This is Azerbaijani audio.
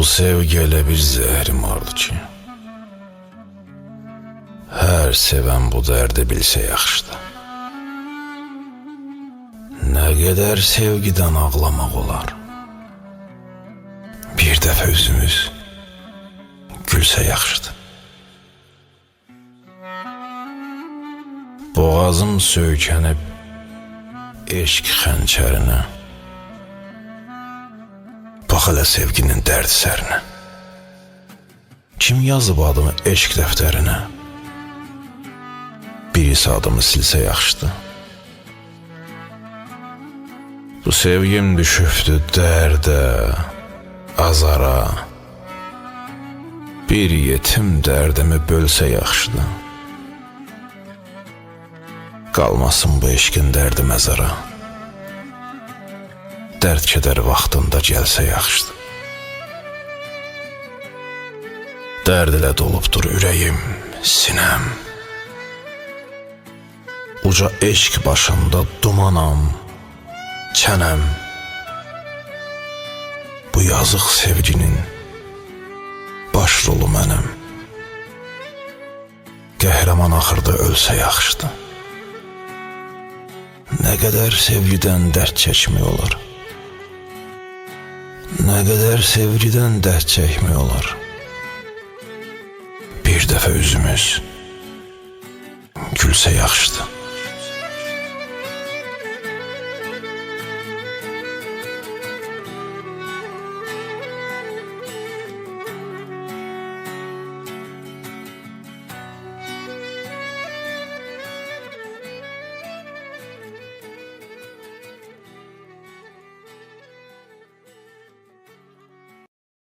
Bu sevgi elə bir zəhrim vardı ki, hər sevən bu dərdi bilsə yaxşıdır. Nə qədər sevgidən ağlamaq olar, bir dəfə üzümüz gülsə yaxşıdır. Boğazım söykənib eşq xəncərinə, bax elə sevginin dərdi sərinə. Kim yazıb adımı eşq dəftərinə, birisi adımı silsə yaxşıdır. Bu sevgim düşübdü dərdə, azara, bir yetim dərdimi bölsə yaxşıdır. Qalmasın bu eşqin dərdi məzara, dərd kədər vaxtında gəlsə yaxşıdır. Dərd ilə dolubdur ürəyim, sinəm, uca eşq başında dumanam, çənəm. Bu yazıq sevginin baş rolu mənəm. Qəhrəman axırda ölsə yaxşıdır. Nə qədər sevgidən dərd çəkmək olar, nə qədər sevgidən dərd çəkmək olar. Bir dəfə üzümüz gülsə yaxşıdır.